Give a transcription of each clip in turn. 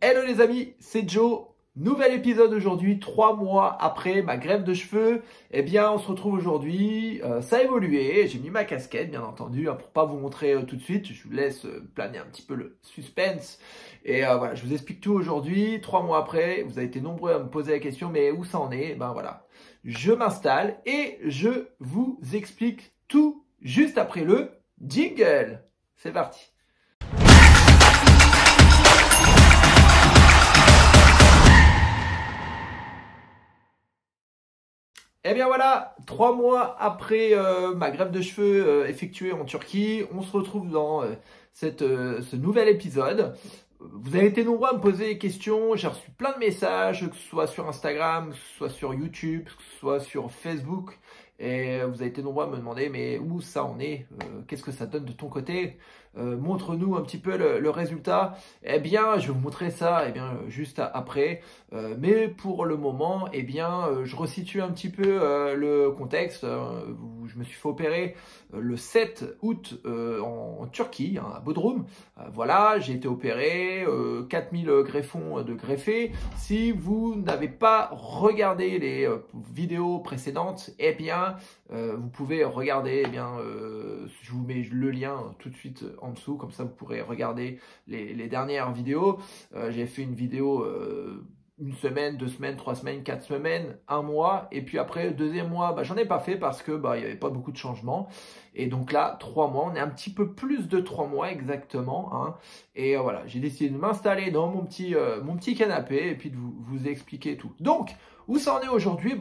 Hello les amis, c'est Joe. Nouvel épisode aujourd'hui, 3 mois après ma greffe de cheveux. Eh bien, on se retrouve aujourd'hui. Ça a évolué. J'ai mis ma casquette, bien entendu, pour pas vous montrer tout de suite. Je vous laisse planer un petit peu le suspense. Et voilà, je vous explique tout aujourd'hui. 3 mois après, vous avez été nombreux à me poser la question, mais où ça en est? Eh ben voilà, je m'installe et je vous explique tout juste après le jingle. C'est parti. Eh bien voilà, 3 mois après ma greffe de cheveux effectuée en Turquie, on se retrouve dans ce nouvel épisode. Vous avez été nombreux à me poser des questions, j'ai reçu plein de messages, que ce soit sur Instagram, que ce soit sur YouTube, que ce soit sur Facebook. Et vous avez été nombreux à me demander, mais où ça en est? Qu'est-ce que ça donne de ton côté? Montre-nous un petit peu le résultat. Eh bien, je vais vous montrer ça juste après. Mais pour le moment, je resitue un petit peu le contexte. Je me suis fait opérer le 7 août en Turquie, à Bodrum. Voilà, j'ai été opéré, 4000 greffons de greffés. Si vous n'avez pas regardé les vidéos précédentes, vous pouvez regarder, je vous mets le lien tout de suite en dessous, comme ça vous pourrez regarder les dernières vidéos. J'ai fait une vidéo 1 semaine, 2 semaines, 3 semaines, 4 semaines, 1 mois, et puis après, le deuxième mois, j'en ai pas fait parce que il n'y avait pas beaucoup de changements. Et donc là, 3 mois, on est un petit peu plus de 3 mois exactement, hein. Et voilà, j'ai décidé de m'installer dans mon petit canapé et puis de vous expliquer tout. Donc, où ça en est aujourd'hui?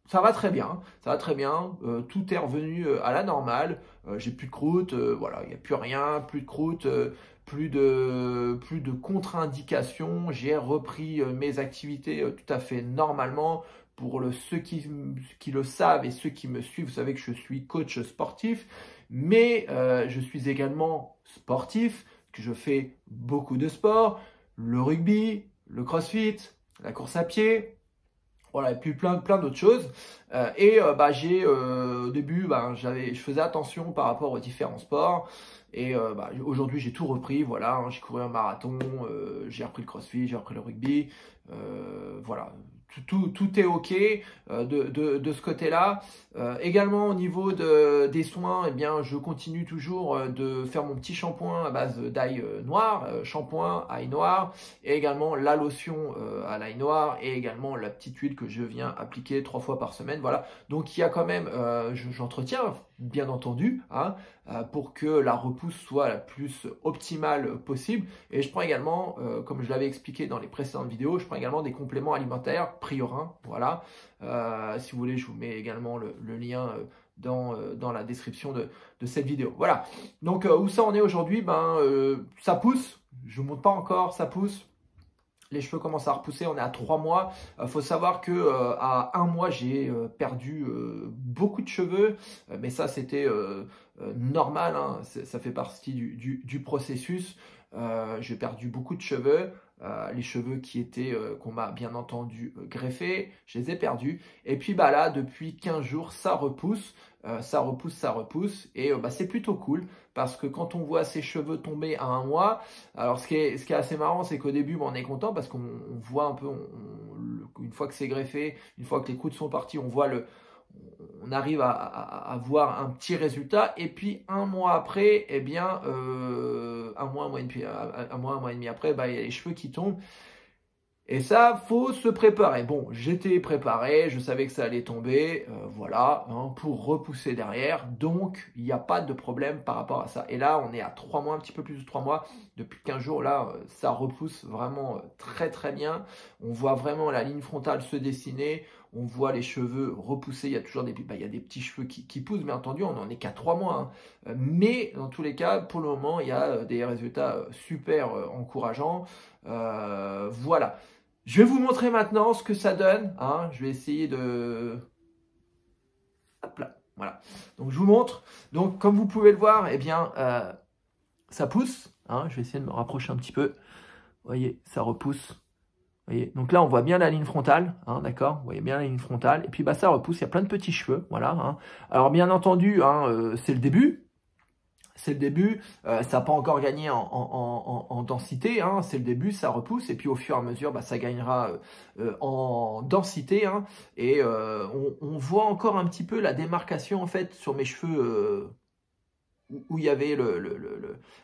Ça va très bien, ça va très bien. Tout est revenu à la normale. J'ai plus de croûte, voilà, il n'y a plus rien, plus de croûte, plus de contre-indications. J'ai repris mes activités tout à fait normalement. Pour ceux qui le savent et ceux qui me suivent, vous savez que je suis coach sportif, mais je suis également sportif, que je fais beaucoup de sport, le rugby, le crossfit, la course à pied. Voilà, et puis plein d'autres choses. Au début, je faisais attention par rapport aux différents sports. Et aujourd'hui, j'ai tout repris. Voilà, hein, j'ai couru un marathon, j'ai repris le crossfit, j'ai repris le rugby. Voilà, tout est OK de ce côté-là. Également, au niveau des soins, je continue toujours de faire mon petit shampoing à base d'ail noir, shampoing, ail noir, et également la lotion à l'ail noir, et également la petite huile que je viens appliquer 3 fois par semaine. Voilà, donc il y a quand même, j'entretiens bien entendu, hein, pour que la repousse soit la plus optimale possible. Et je prends également, comme je l'avais expliqué dans les précédentes vidéos, je prends également des compléments alimentaires Priorin. Voilà, si vous voulez, je vous mets également le lien dans la description de cette vidéo. Voilà, donc où ça en est aujourd'hui? Ça pousse, je ne montre pas encore, ça pousse. Les cheveux commencent à repousser, on est à 3 mois. Faut savoir que à 1 mois, j'ai perdu beaucoup de cheveux, mais ça c'était normal, hein. Ça fait partie du processus. J'ai perdu beaucoup de cheveux. Les cheveux qu'on m'a bien entendu greffés, je les ai perdus. Et puis là, depuis 15 jours, ça repousse. Ça repousse. Et c'est plutôt cool parce que quand on voit ses cheveux tomber à 1 mois, alors ce qui est assez marrant, c'est qu'au début, on est content parce qu'on voit un peu, une fois que c'est greffé, une fois que les croûtes sont parties, on arrive à voir un petit résultat. Et puis 1 mois après, un mois et demi après, il y a les cheveux qui tombent. Et ça, faut se préparer. Bon, j'étais préparé, je savais que ça allait tomber, voilà, hein, pour repousser derrière. Donc, il n'y a pas de problème par rapport à ça. Et là, on est à 3 mois, un petit peu plus de 3 mois. Depuis 15 jours, là, ça repousse vraiment très très bien. On voit vraiment la ligne frontale se dessiner. On voit les cheveux repousser. Il y a toujours il y a des petits cheveux qui poussent, bien entendu. On n'en est qu'à 3 mois, hein. Mais dans tous les cas, pour le moment, il y a des résultats super encourageants. Voilà. Je vais vous montrer maintenant ce que ça donne, hein. Je vais essayer de... Hop là, voilà. Donc je vous montre. Donc comme vous pouvez le voir, ça pousse, hein. Je vais essayer de me rapprocher un petit peu. Vous voyez, ça repousse. Vous voyez. Donc là, on voit bien la ligne frontale, hein, d'accord? Vous voyez bien la ligne frontale. Et puis ça repousse, il y a plein de petits cheveux, voilà, hein. Alors bien entendu, hein, c'est le début. c'est le début, ça n'a pas encore gagné en densité, hein, c'est le début, ça repousse, et puis au fur et à mesure, bah, ça gagnera en densité, hein, et on voit encore un petit peu la démarcation en fait sur mes cheveux où il y avait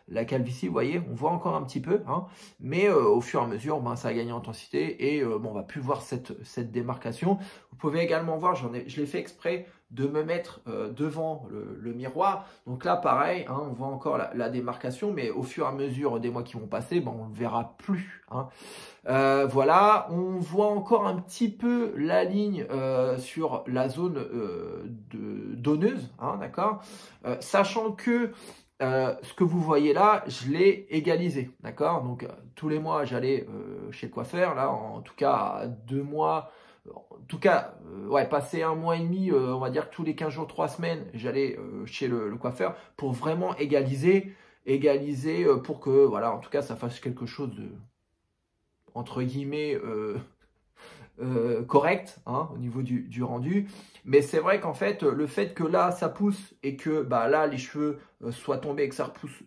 la calvitie, vous voyez, on voit encore un petit peu, hein, mais au fur et à mesure, ben, ça a gagné en intensité et bon, on va plus voir cette démarcation. Vous pouvez également voir, je l'ai fait exprès de me mettre devant le miroir. Donc là, pareil, hein, on voit encore la démarcation, mais au fur et à mesure des mois qui vont passer, ben, on ne le verra plus, hein. Voilà, on voit encore un petit peu la ligne sur la zone donneuse, hein, d'accord, sachant que ce que vous voyez là, je l'ai égalisé, d'accord. Donc tous les mois, j'allais chez le coiffeur, là, en tout cas à 2 mois, en tout cas, ouais, passer 1 mois et demi, on va dire que tous les 15 jours, 3 semaines, j'allais chez le coiffeur pour vraiment égaliser pour que, voilà, en tout cas, ça fasse quelque chose de entre guillemets correct, hein, au niveau du rendu. Mais c'est vrai qu'en fait, le fait que là, ça pousse et que bah, là, les cheveux soient tombés et que ça repousse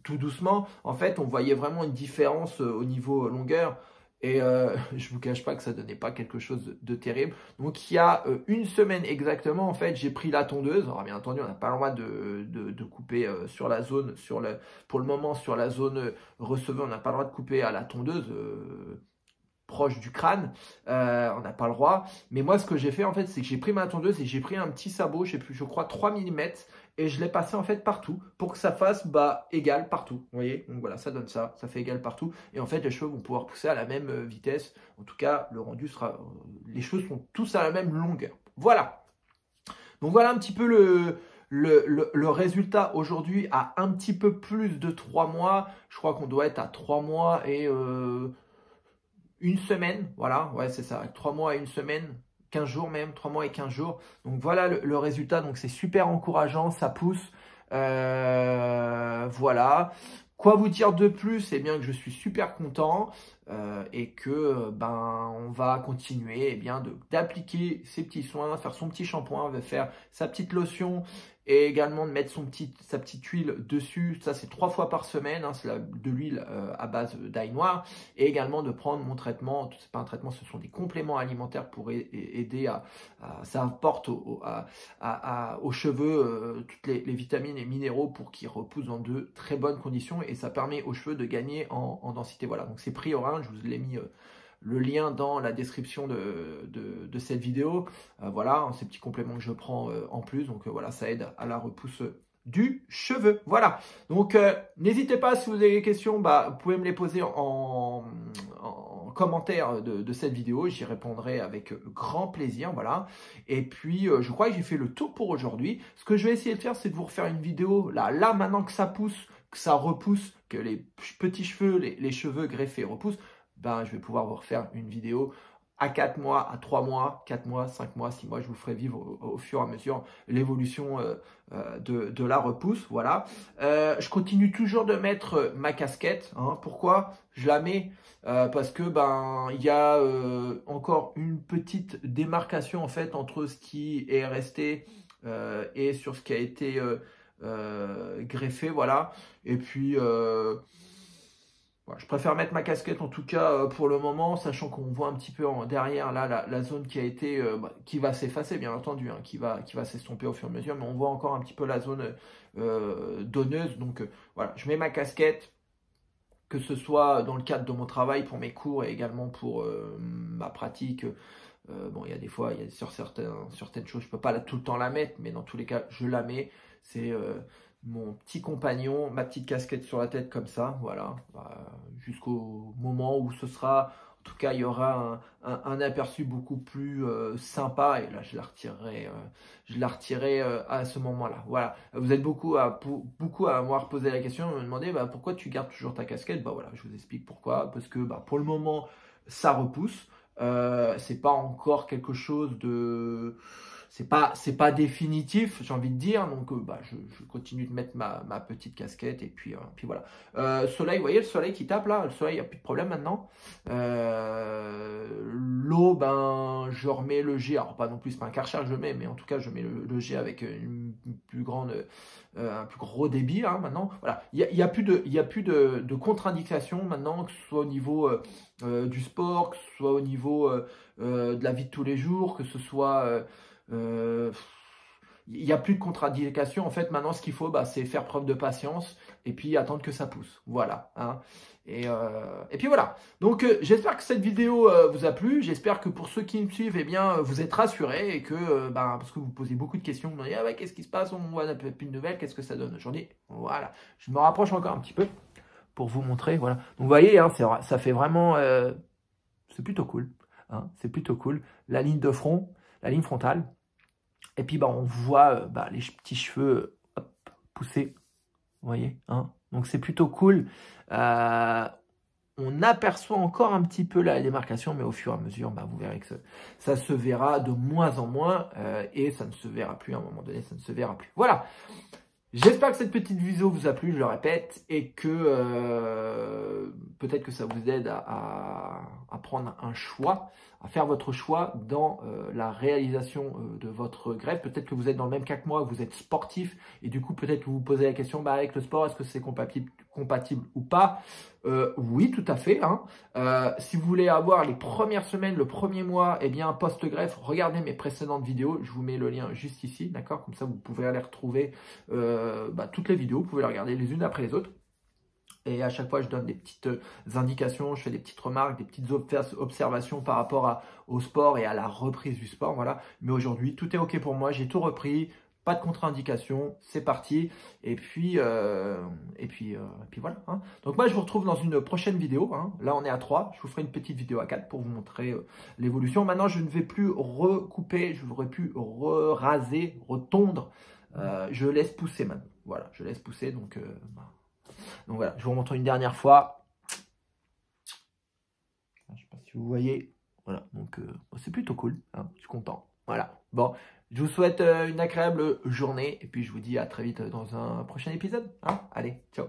tout doucement, en fait, on voyait vraiment une différence au niveau longueur. Et je vous cache pas que ça donnait pas quelque chose de terrible. Donc il y a 1 semaine exactement, en fait, j'ai pris la tondeuse. Alors bien entendu, on n'a pas le droit de couper sur la zone, pour le moment sur la zone receveur, on n'a pas le droit de couper à la tondeuse. Proche du crâne, on n'a pas le droit. Mais moi, ce que j'ai fait, en fait, c'est que j'ai pris ma tondeuse et j'ai pris un petit sabot, je sais plus, je crois 3 mm, et je l'ai passé, en fait, partout, pour que ça fasse, bah, égal partout, vous voyez. Donc voilà, ça donne ça fait égal partout, et en fait, les cheveux vont pouvoir pousser à la même vitesse. En tout cas, le rendu sera, les cheveux sont tous à la même longueur. Voilà. Donc voilà un petit peu le résultat aujourd'hui à un petit peu plus de 3 mois. Je crois qu'on doit être à 3 mois et 1 semaine, voilà, ouais, c'est ça, 3 mois et 1 semaine, 15 jours même, 3 mois et 15 jours. Donc voilà le résultat, donc c'est super encourageant, ça pousse. Voilà. Quoi vous dire de plus? Eh bien que je suis super content et que ben on va continuer eh bien d'appliquer ses petits soins, faire son petit shampoing, de faire sa petite lotion et également de mettre sa petite huile dessus. Ça c'est 3 fois par semaine, hein, c'est de l'huile à base d'ail noir, et également de prendre mon traitement. C'est pas un traitement, ce sont des compléments alimentaires pour aider ça apporte aux cheveux toutes les vitamines et minéraux pour qu'ils repoussent dans de très bonnes conditions, et ça permet aux cheveux de gagner en densité. Voilà, donc c'est Priorin, je vous l'ai mis le lien dans la description de cette vidéo. Voilà, ces petits compléments que je prends en plus, donc voilà, ça aide à la repousse du cheveu. Voilà, donc n'hésitez pas, si vous avez des questions, bah, vous pouvez me les poser en commentaire de cette vidéo, j'y répondrai avec grand plaisir. Voilà, et puis je crois que j'ai fait le tour pour aujourd'hui. Ce que je vais essayer de faire, c'est de vous refaire une vidéo là maintenant que ça pousse, que ça repousse, que les petits cheveux, les cheveux greffés repoussent. Ben, je vais pouvoir vous refaire une vidéo à 4 mois, à 3 mois, 4 mois, 5 mois, 6 mois. Je vous ferai vivre au fur et à mesure l'évolution de la repousse. Voilà. Je continue toujours de mettre ma casquette, hein. Pourquoi je la mets? Parce que ben il y a encore une petite démarcation en fait entre ce qui est resté et sur ce qui a été greffé. Voilà. Et puis voilà, je préfère mettre ma casquette en tout cas pour le moment, sachant qu'on voit un petit peu derrière là la zone qui a été qui va s'effacer bien entendu, hein, qui va s'estomper au fur et à mesure, mais on voit encore un petit peu la zone donneuse. Donc voilà, je mets ma casquette, que ce soit dans le cadre de mon travail pour mes cours et également pour ma pratique. Bon, il y a des fois, sur certaines choses, je peux pas tout le temps la mettre, mais dans tous les cas, je la mets. C'est mon petit compagnon, ma petite casquette sur la tête comme ça, voilà, jusqu'au moment où ce sera, en tout cas, il y aura un aperçu beaucoup plus sympa, et là, je la retirerai à ce moment-là. Voilà, vous êtes beaucoup à m'avoir posé la question, à me demander bah, pourquoi tu gardes toujours ta casquette. Bah voilà, je vous explique pourquoi, parce que bah, pour le moment, ça repousse. C'est pas encore quelque chose de... c'est pas définitif, j'ai envie de dire. Donc, bah, je continue de mettre ma petite casquette et puis voilà. Soleil, vous voyez le soleil qui tape là, le soleil, il n'y a plus de problème maintenant. L'eau, ben, je remets le jet. Alors, pas non plus, c'est pas un Karcher que je mets, mais en tout cas, je mets le jet avec une plus grande, un plus gros débit hein, maintenant. Voilà, il y a plus de contre-indications maintenant, que ce soit au niveau du sport, que ce soit au niveau de la vie de tous les jours, que ce soit il n'y a plus de contre-indications. En fait, maintenant, ce qu'il faut, bah, c'est faire preuve de patience et puis attendre que ça pousse. Voilà. Hein. Et puis voilà. Donc, j'espère que cette vidéo vous a plu. J'espère que pour ceux qui me suivent, eh bien, vous êtes rassurés et que, bah, parce que vous posez beaucoup de questions, vous me dites, ah ouais, qu'est-ce qui se passe? On voit plus de nouvelles. Qu'est-ce que ça donne aujourd'hui? Voilà. Je me rapproche encore un petit peu pour vous montrer. Voilà. Donc, vous voyez, hein, ça fait vraiment, c'est plutôt cool. Hein, c'est plutôt cool. La ligne de front, la ligne frontale. Et puis, bah, on voit bah, les petits cheveux hop, pousser. Vous voyez hein. Donc, c'est plutôt cool. On aperçoit encore un petit peu la démarcation, mais au fur et à mesure, bah, vous verrez que ça se verra de moins en moins et ça ne se verra plus à un moment donné, ça ne se verra plus. Voilà. J'espère que cette petite vidéo vous a plu, je le répète, et que peut-être que ça vous aide à prendre un choix, à faire votre choix dans la réalisation de votre greffe. Peut-être que vous êtes dans le même cas que moi, vous êtes sportif, et du coup peut-être que vous vous posez la question, bah, avec le sport, est-ce que c'est compatible ou pas? Oui, tout à fait. Hein. Si vous voulez avoir les premières semaines, le premier mois, eh bien post-greffe, regardez mes précédentes vidéos. Je vous mets le lien juste ici, d'accord? Comme ça, vous pouvez aller retrouver bah, toutes les vidéos. Vous pouvez les regarder les unes après les autres. Et à chaque fois, je donne des petites indications, je fais des petites remarques, des petites observations par rapport au sport et à la reprise du sport. Voilà. Mais aujourd'hui, tout est OK pour moi. J'ai tout repris. Pas de contre-indication, c'est parti. Et puis voilà. Hein. Donc moi, je vous retrouve dans une prochaine vidéo. Hein. Là, on est à 3. Je vous ferai une petite vidéo à 4 pour vous montrer l'évolution. Maintenant, je ne vais plus recouper. Je n'aurais plus raser, retondre. Je laisse pousser maintenant. Voilà, je laisse pousser. Donc voilà, je vous remontre une dernière fois. Je ne sais pas si vous voyez. Voilà, donc c'est plutôt cool. Hein. Je suis content. Voilà. Bon. Je vous souhaite une agréable journée et puis je vous dis à très vite dans un prochain épisode. Hein. Allez, ciao.